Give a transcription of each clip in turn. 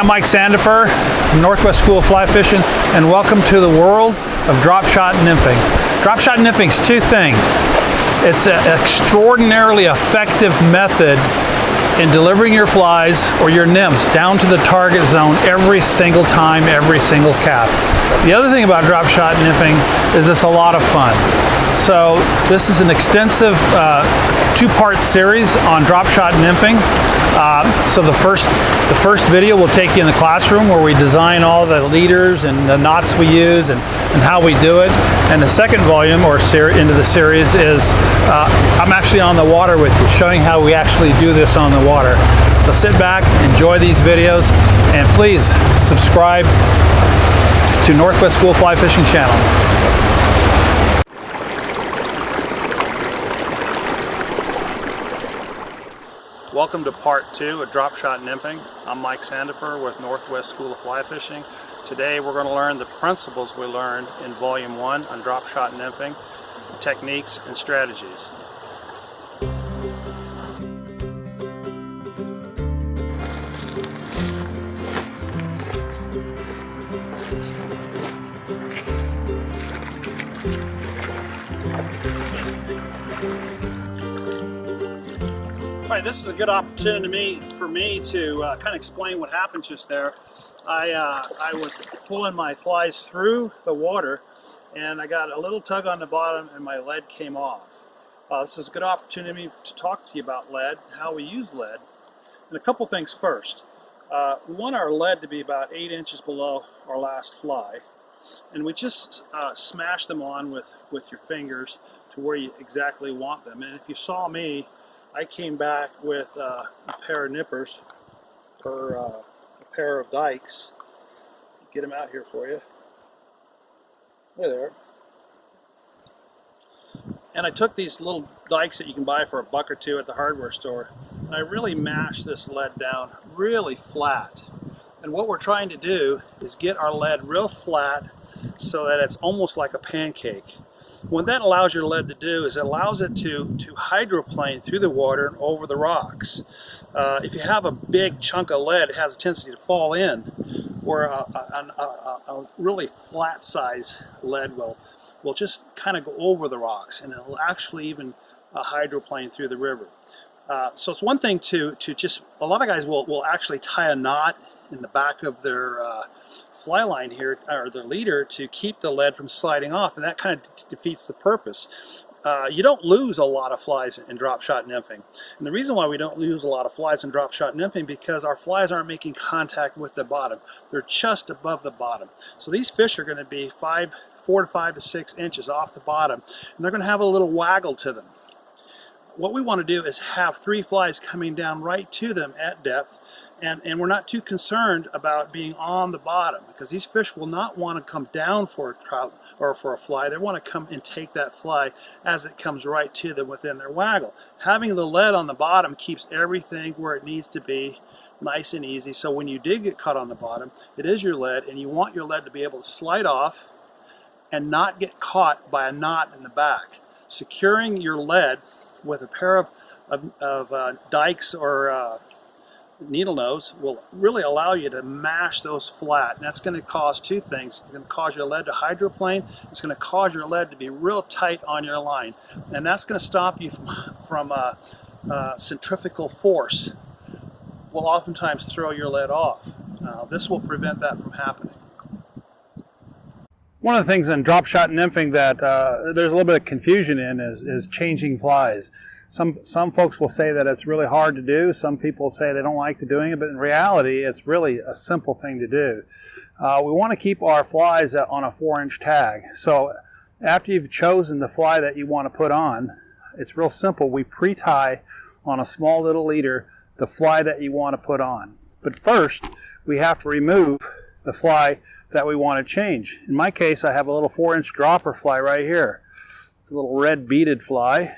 I'm Mike Sandifer from Northwest School of Fly Fishing, and welcome to the world of drop shot nymphing. Drop shot nymphing is two things. It's an extraordinarily effective method in delivering your flies or your nymphs down to the target zone every single time, every single cast. The other thing about drop shot nymphing is it's a lot of fun. So this is an extensive two-part series on drop shot nymphing. So the first video will take you in the classroom where we design all the leaders and the knots we use and how we do it. And the second volume or into the series is I'm actually on the water with you, showing how we actually do this on the water. So sit back, enjoy these videos, and please subscribe to Northwest School Fly Fishing channel. Welcome to part 2 of drop shot nymphing. I'm Mike Sandifer with Northwest School of Fly Fishing. Today we're going to learn the principles we learned in volume 1 on drop shot nymphing, techniques and strategies. Right, this is a good opportunity for me to kind of explain what happened just there. I was pulling my flies through the water and I got a little tug on the bottom and my lead came off. This is a good opportunity to talk to you about lead, how we use lead. And a couple things first. We want our lead to be about 8 inches below our last fly. And we just smash them on with your fingers to where you exactly want them. And if you saw me, I came back with a pair of nippers or a pair of dikes. Get them out here for you. There they are. And I took these little dikes that you can buy for $1 or $2 at the hardware store, and I really mashed this lead down really flat. And what we're trying to do is get our lead real flat so that it's almost like a pancake. What that allows your lead to do is it allows it to hydroplane through the water and over the rocks. If you have a big chunk of lead, it has a tendency to fall in, where a really flat size lead will just kind of go over the rocks, and it'll actually even hydroplane through the river. So it's one thing to just, a lot of guys will actually tie a knot in the back of their fly line here, or their leader, to keep the lead from sliding off, and that kind of defeats the purpose. You don't lose a lot of flies in drop shot nymphing, and the reason why we don't lose a lot of flies in drop shot nymphing because our flies aren't making contact with the bottom. They're just above the bottom. So these fish are going to be 4 to 5 to 6 inches off the bottom, and they're going to have a little waggle to them. What we want to do is have 3 flies coming down right to them at depth, and we're not too concerned about being on the bottom, because these fish will not want to come down for a trout or for a fly. They want to come and take that fly as it comes right to them within their waggle. Having the lead on the bottom keeps everything where it needs to be, nice and easy, so when you did get caught on the bottom, it is your lead, and you want your lead to be able to slide off and not get caught by a knot in the back. Securing your lead with a pair of dikes or needle nose will really allow you to mash those flat, and that's going to cause 2 things. It's going to cause your lead to hydroplane. It's going to cause your lead to be real tight on your line, and that's going to stop you from centrifugal force. Will oftentimes throw your lead off. This will prevent that from happening. One of the things in drop shot nymphing that there's a little bit of confusion in is changing flies. Some folks will say that it's really hard to do. Some people say they don't like doing it, but in reality, it's really a simple thing to do. We want to keep our flies on a 4-inch tag. So after you've chosen the fly that you want to put on, it's real simple. We pre-tie on a small little leader the fly that you want to put on. But first, we have to remove the fly that we want to change. In my case, I have a little 4-inch dropper fly right here. It's a little red beaded fly.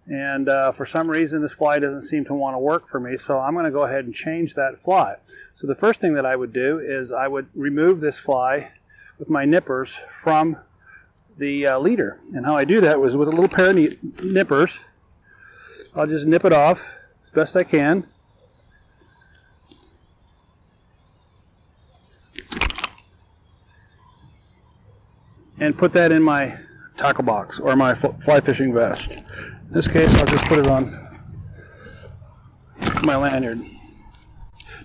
And for some reason this fly doesn't seem to want to work for me, so I'm going to go ahead and change that fly. So the first thing that I would do is I would remove this fly with my nippers from the leader. And how I do that was with a little pair of nippers. I'll just nip it off as best I can. and put that in my tackle box or my fly fishing vest. In this case, I'll just put it on my lanyard.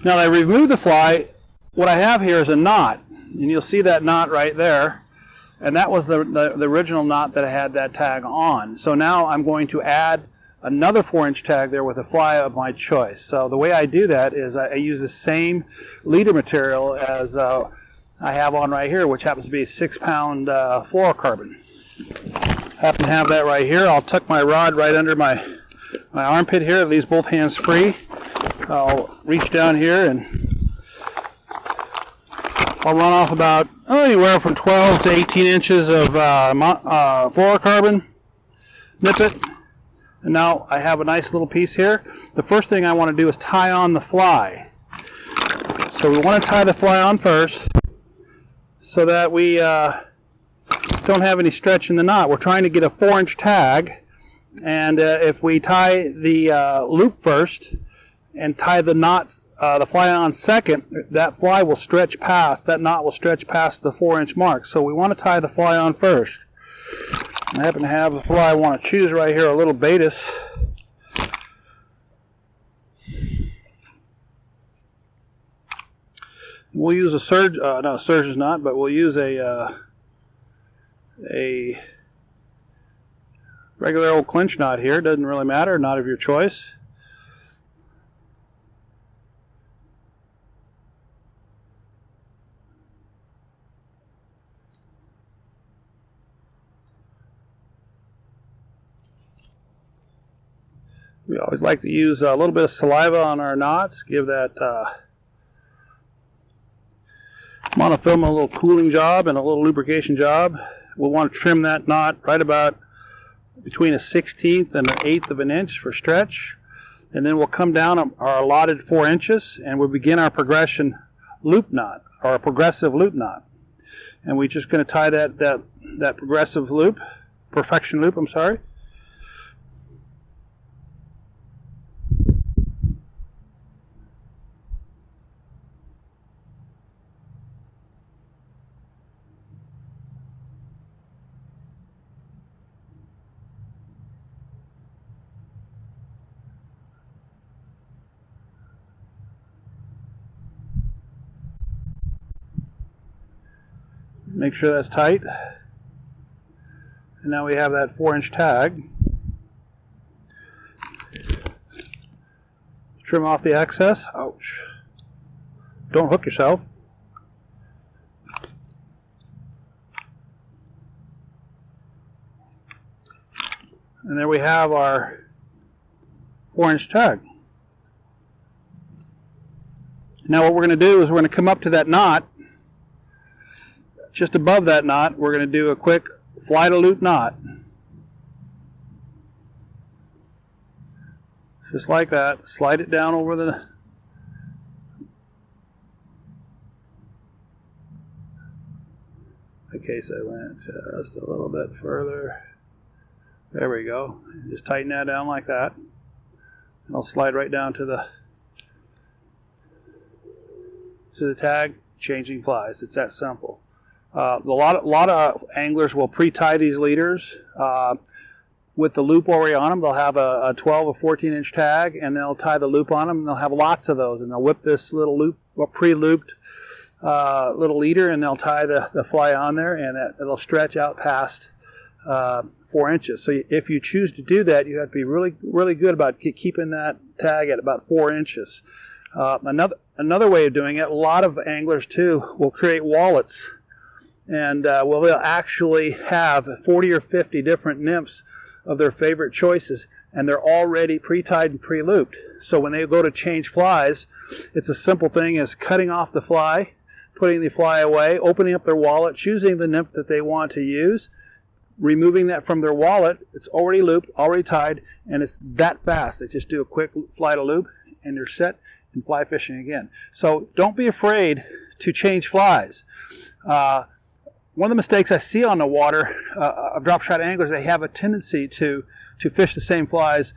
Now that I remove the fly, what I have here is a knot, and you'll see that knot right there, and that was the original knot that I had that tag on. So now I'm going to add another 4-inch tag there with a fly of my choice. So the way I do that is I use the same leader material as I have on right here, which happens to be 6-pound fluorocarbon. Happen to have that right here. I'll tuck my rod right under my armpit here. It leaves both hands free. I'll reach down here and I'll run off about anywhere from 12 to 18 inches of fluorocarbon. Nip it. And now I have a nice little piece here. The first thing I want to do is tie on the fly. So we want to tie the fly on first so that we don't have any stretch in the knot. We're trying to get a 4-inch tag, and if we tie the loop first and tie the knots, the fly on second, that fly will stretch past, that knot will stretch past the 4-inch mark. So we want to tie the fly on first. I happen to have a fly I want to choose right here, a little Baetis. We'll use a surge, not a surgeon's knot, but we'll use a regular old clinch knot here. Doesn't really matter, knot of your choice. We always like to use a little bit of saliva on our knots, give that monofilament a little cooling job and a little lubrication job. We'll want to trim that knot right about between a 1/16 and an 1/8 of an inch for stretch. And then we'll come down our allotted 4 inches and we'll begin our progression loop knot, or a progressive loop knot. And we're just going to tie that progressive loop, perfection loop, I'm sorry. Make sure that's tight. And now we have that 4-inch tag. Trim off the excess. Ouch. Don't hook yourself. And there we have our 4-inch tag. Now what we're going to do is we're going to come up to that knot. Just above that knot, we're going to do a quick fly to loop knot. Just like that. Slide it down over the... In case I went just a little bit further. There we go. Just tighten that down like that. And I'll slide right down to the tag, changing flies. It's that simple. A lot of anglers will pre-tie these leaders with the loop already on them. They'll have a 12 or 14-inch tag, and they'll tie the loop on them, and they'll have lots of those. And they'll whip this little loop, pre-looped little leader, and they'll tie the fly on there, and it'll stretch out past 4 inches. So if you choose to do that, you have to be really, really good about keeping that tag at about 4 inches. Another way of doing it, a lot of anglers too will create wallets. And we'll actually have 40 or 50 different nymphs of their favorite choices, and they're already pre-tied and pre-looped. So when they go to change flies, it's a simple thing as cutting off the fly, putting the fly away, opening up their wallet, choosing the nymph that they want to use, removing that from their wallet. It's already looped, already tied, and it's that fast. They just do a quick fly to loop, and they're set and fly fishing again. So don't be afraid to change flies. One of the mistakes I see on the water of drop shot anglers, they have a tendency to fish the same flies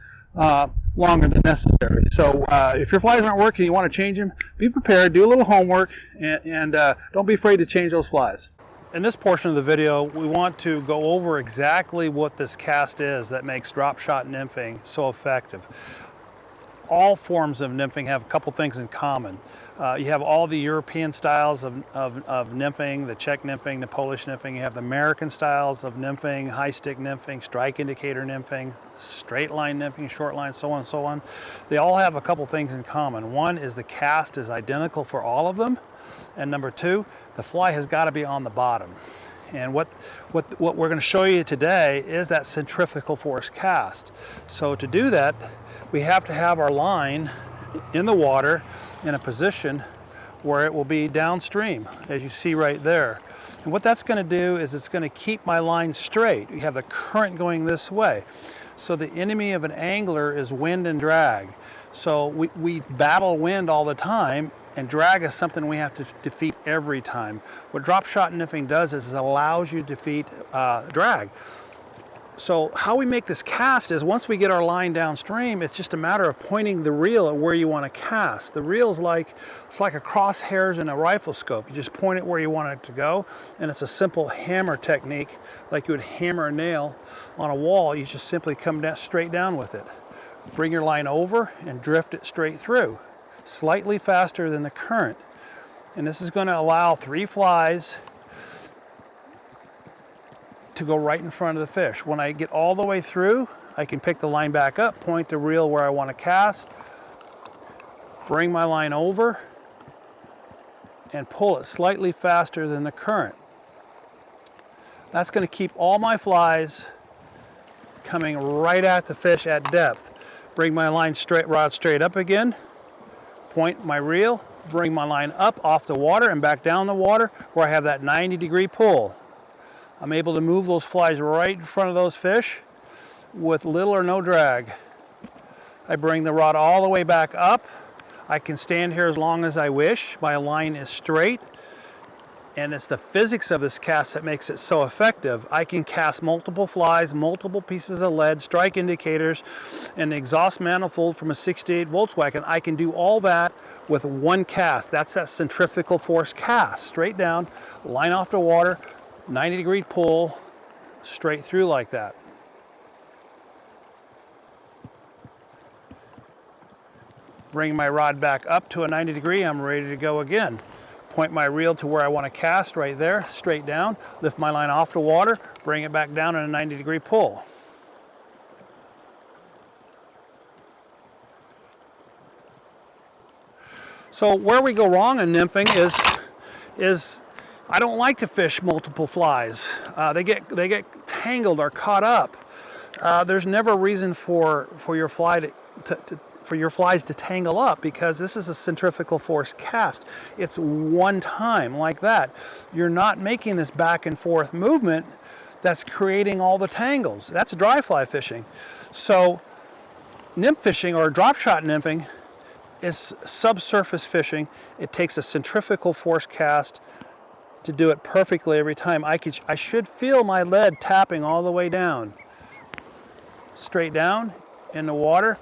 longer than necessary. So if your flies aren't working, you want to change them, be prepared, do a little homework, and don't be afraid to change those flies. In this portion of the video, we want to go over exactly what this cast is that makes drop shot nymphing so effective. All forms of nymphing have a couple things in common. You have all the European styles of nymphing, the Czech nymphing, the Polish nymphing. You have the American styles of nymphing, high stick nymphing, strike indicator nymphing, straight line nymphing, short line, so on and so on. They all have a couple things in common. One is the cast is identical for all of them. And number two, the fly has got to be on the bottom. And what we're going to show you today is that centrifugal force cast. So to do that, we have to have our line in the water in a position where it will be downstream, as you see right there. And what that's going to do is it's going to keep my line straight. You have the current going this way. So the enemy of an angler is wind and drag. So we battle wind all the time, and drag is something we have to defeat every time. What drop shot nymphing does is it allows you to defeat drag. So how we make this cast is once we get our line downstream, it's just a matter of pointing the reel at where you want to cast. The reel's it's like a crosshairs in a rifle scope. You just point it where you want it to go, and it's a simple hammer technique, like you would hammer a nail on a wall. You just simply come down straight down with it. Bring your line over and drift it straight through, slightly faster than the current. And this is going to allow 3 flies to go right in front of the fish. When I get all the way through, I can pick the line back up, point the reel where I want to cast, bring my line over, and pull it slightly faster than the current. That's going to keep all my flies coming right at the fish at depth. Bring my line rod straight up again, point my reel, bring my line up off the water and back down the water where I have that 90-degree pull. I'm able to move those flies right in front of those fish with little or no drag. I bring the rod all the way back up. I can stand here as long as I wish. My line is straight, and it's the physics of this cast that makes it so effective. I can cast multiple flies, multiple pieces of lead, strike indicators, and the exhaust manifold from a 68 Volkswagen. I can do all that with one cast. That's that centrifugal force cast. Straight down, line off the water, 90-degree pull, straight through like that. Bring my rod back up to a 90 degree, I'm ready to go again. Point my reel to where I want to cast right there, straight down, lift my line off the water, bring it back down in a 90-degree pull. So where we go wrong in nymphing is I don't like to fish multiple flies. They get tangled or caught up. There's never a reason for your fly for your flies to tangle up, because this is a centrifugal force cast. It's one time like that. You're not making this back and forth movement that's creating all the tangles. That's dry fly fishing. So nymph fishing or drop shot nymphing is subsurface fishing. It takes a centrifugal force cast to do it perfectly every time. I should feel my lead tapping all the way down. Straight down in the water,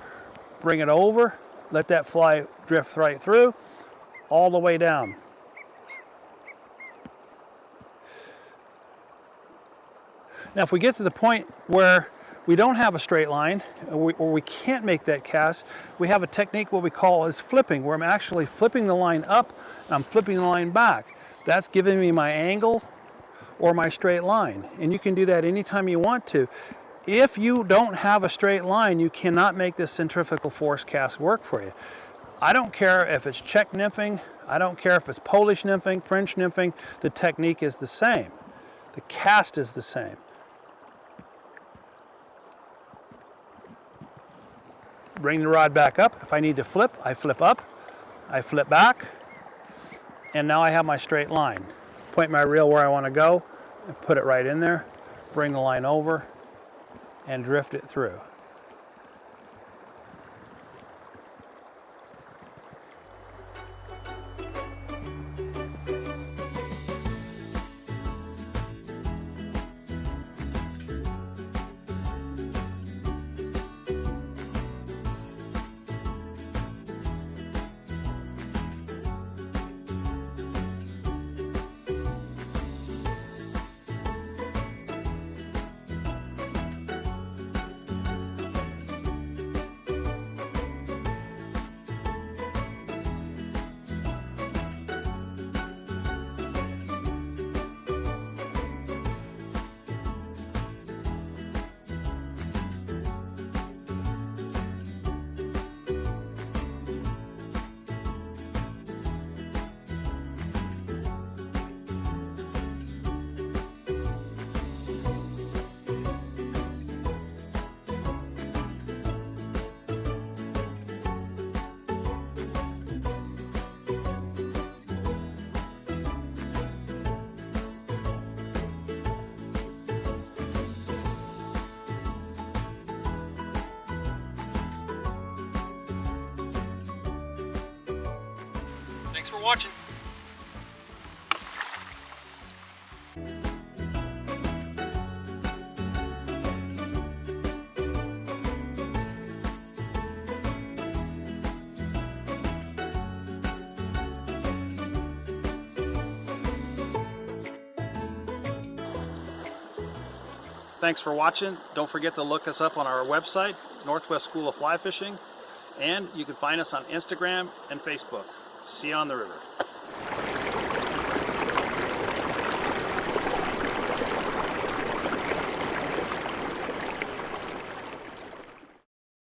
bring it over, let that fly drift right through, all the way down. Now if we get to the point where we don't have a straight line, or we can't make that cast, we have a technique what we call is flipping, where I'm actually flipping the line up and I'm flipping the line back. That's giving me my angle or my straight line. And you can do that anytime you want to. If you don't have a straight line, you cannot make this centrifugal force cast work for you. I don't care if it's Czech nymphing, I don't care if it's Polish nymphing, French nymphing, the technique is the same. The cast is the same. Bring the rod back up. If I need to flip, I flip up, I flip back, and now I have my straight line. Point my reel where I want to go, and put it right in there, bring the line over, and drift it through. watching. Thanks for watching. Don't forget to look us up on our website, Northwest School of Fly Fishing, and you can find us on Instagram and Facebook. See you on the river.